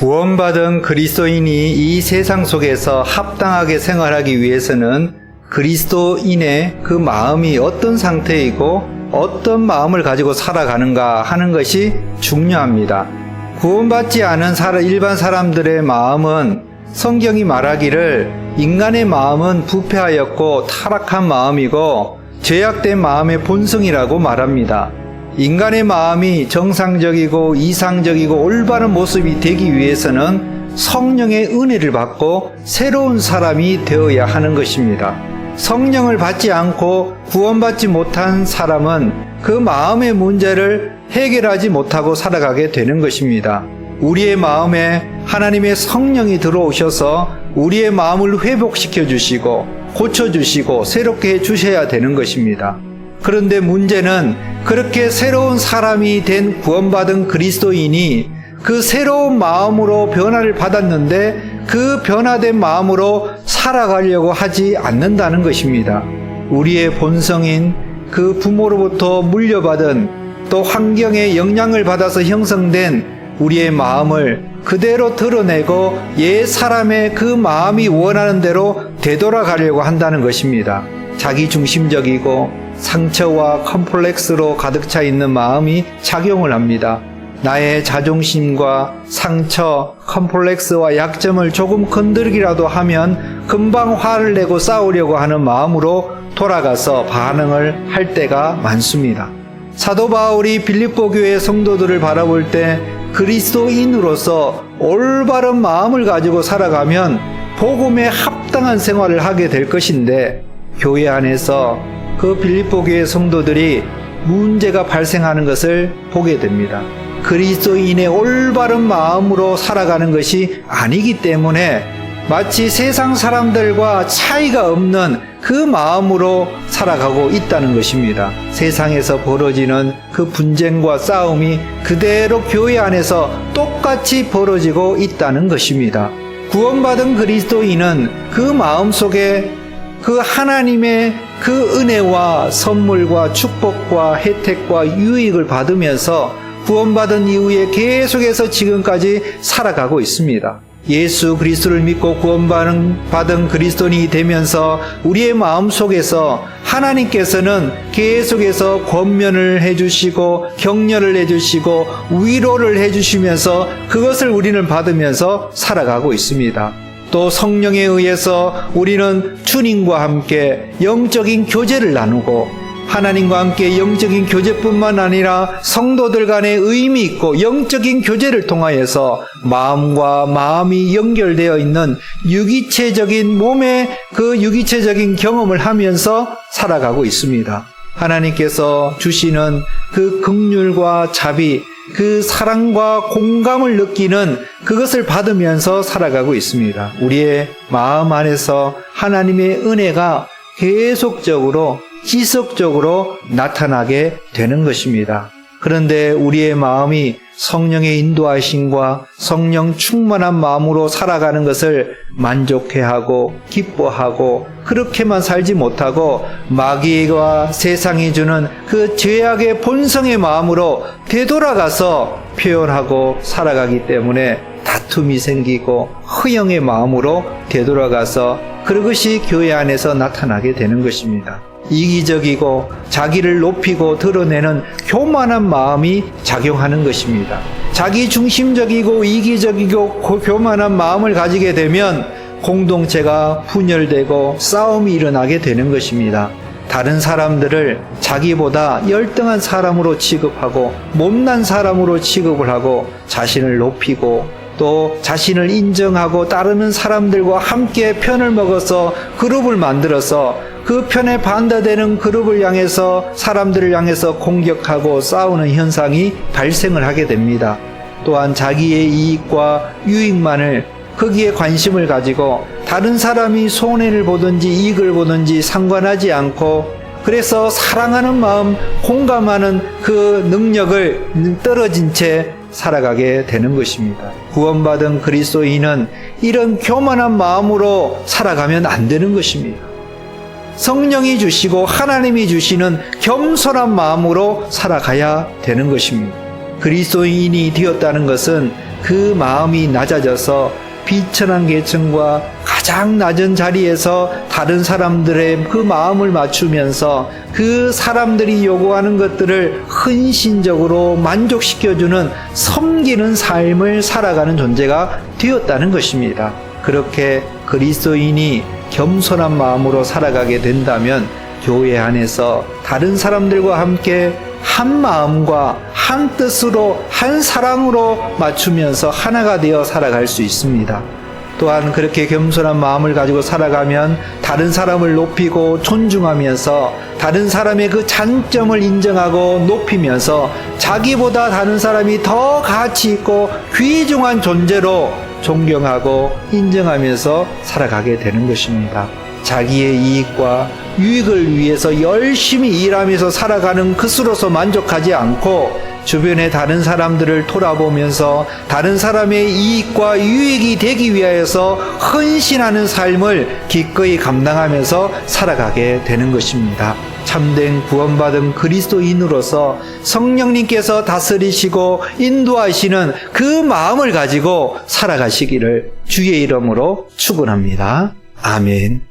구원받은 그리스도인이 이 세상 속에서 합당하게 생활하기 위해서는 그리스도인의 그 마음이 어떤 상태이고 어떤 마음을 가지고 살아가는가 하는 것이 중요합니다. 구원받지 않은 일반 사람들의 마음은 성경이 말하기를 인간의 마음은 부패하였고 타락한 마음이고 죄악된 마음의 본성이라고 말합니다. 인간의 마음이 정상적이고 이상적이고 올바른 모습이 되기 위해서는 성령의 은혜를 받고 새로운 사람이 되어야 하는 것입니다. 성령을 받지 않고 구원받지 못한 사람은 그 마음의 문제를 해결하지 못하고 살아가게 되는 것입니다. 우리의 마음에 하나님의 성령이 들어오셔서 우리의 마음을 회복시켜 주시고 고쳐주시고 새롭게 해주셔야 되는 것입니다. 그런데 문제는 그렇게 새로운 사람이 된 구원받은 그리스도인이 그 새로운 마음으로 변화를 받았는데 그 변화된 마음으로 살아가려고 하지 않는다는 것입니다. 우리의 본성인 그 부모로부터 물려받은 또 환경의 영향을 받아서 형성된 우리의 마음을 그대로 드러내고 옛 사람의 그 마음이 원하는 대로 되돌아가려고 한다는 것입니다. 자기중심적이고 상처와 컴플렉스로 가득 차 있는 마음이 작용을 합니다. 나의 자존심과 상처, 컴플렉스와 약점을 조금 건드리기라도 하면 금방 화를 내고 싸우려고 하는 마음으로 돌아가서 반응을 할 때가 많습니다. 사도 바울이 빌립보 교회 성도들을 바라볼 때 그리스도인으로서 올바른 마음을 가지고 살아가면 복음에 합당한 생활을 하게 될 것인데 교회 안에서 그 빌립보 교회 성도들이 문제가 발생하는 것을 보게 됩니다. 그리스도인의 올바른 마음으로 살아가는 것이 아니기 때문에 마치 세상 사람들과 차이가 없는 그 마음으로 살아가고 있다는 것입니다. 세상에서 벌어지는 그 분쟁과 싸움이 그대로 교회 안에서 똑같이 벌어지고 있다는 것입니다. 구원받은 그리스도인은 그 마음속에 그 하나님의 그 은혜와 선물과 축복과 혜택과 유익을 받으면서 구원받은 이후에 계속해서 지금까지 살아가고 있습니다. 예수 그리스도를 믿고 구원받은 그리스도인이 되면서 우리의 마음속에서 하나님께서는 계속해서 권면을 해주시고 격려를 해주시고 위로를 해주시면서 그것을 우리는 받으면서 살아가고 있습니다. 또 성령에 의해서 우리는 주님과 함께 영적인 교제를 나누고 하나님과 함께 영적인 교제뿐만 아니라 성도들 간에 의미 있고 영적인 교제를 통하여서 마음과 마음이 연결되어 있는 유기체적인 몸의 그 유기체적인 경험을 하면서 살아가고 있습니다. 하나님께서 주시는 그 긍휼과 자비, 그 사랑과 공감을 느끼는 그것을 받으면서 살아가고 있습니다. 우리의 마음 안에서 하나님의 은혜가 계속적으로 지속적으로 나타나게 되는 것입니다. 그런데 우리의 마음이 성령의 인도하심과 성령 충만한 마음으로 살아가는 것을 만족해하고 기뻐하고 그렇게만 살지 못하고 마귀와 세상이 주는 그 죄악의 본성의 마음으로 되돌아가서 표현하고 살아가기 때문에 다툼이 생기고 허영의 마음으로 되돌아가서 그것이 교회 안에서 나타나게 되는 것입니다. 이기적이고 자기를 높이고 드러내는 교만한 마음이 작용하는 것입니다. 자기 중심적이고 이기적이고 교만한 마음을 가지게 되면 공동체가 분열되고 싸움이 일어나게 되는 것입니다. 다른 사람들을 자기보다 열등한 사람으로 취급하고 못난 사람으로 취급을 하고 자신을 높이고 또 자신을 인정하고 따르는 사람들과 함께 편을 먹어서 그룹을 만들어서 그 편에 반대되는 그룹을 향해서 사람들을 향해서 공격하고 싸우는 현상이 발생을 하게 됩니다. 또한 자기의 이익과 유익만을 거기에 관심을 가지고 다른 사람이 손해를 보든지 이익을 보든지 상관하지 않고 그래서 사랑하는 마음, 공감하는 그 능력을 떨어진 채 살아가게 되는 것입니다. 구원받은 그리스도인은 이런 교만한 마음으로 살아가면 안 되는 것입니다. 성령이 주시고 하나님이 주시는 겸손한 마음으로 살아가야 되는 것입니다. 그리스도인이 되었다는 것은 그 마음이 낮아져서 비천한 계층과 가장 낮은 자리에서 다른 사람들의 그 마음을 맞추면서 그 사람들이 요구하는 것들을 헌신적으로 만족시켜주는 섬기는 삶을 살아가는 존재가 되었다는 것입니다. 그렇게 그리스도인이 겸손한 마음으로 살아가게 된다면 교회 안에서 다른 사람들과 함께 한 마음과 한 뜻으로 한 사랑으로 맞추면서 하나가 되어 살아갈 수 있습니다. 또한 그렇게 겸손한 마음을 가지고 살아가면 다른 사람을 높이고 존중하면서 다른 사람의 그 장점을 인정하고 높이면서 자기보다 다른 사람이 더 가치 있고 귀중한 존재로 존경하고 인정하면서 살아가게 되는 것입니다. 자기의 이익과 유익을 위해서 열심히 일하면서 살아가는 것으로서 만족하지 않고 주변의 다른 사람들을 돌아보면서 다른 사람의 이익과 유익이 되기 위하여서 헌신하는 삶을 기꺼이 감당하면서 살아가게 되는 것입니다. 참된 구원받은 그리스도인으로서 성령님께서 다스리시고 인도하시는 그 마음을 가지고 살아가시기를 주의 이름으로 축원합니다. 아멘.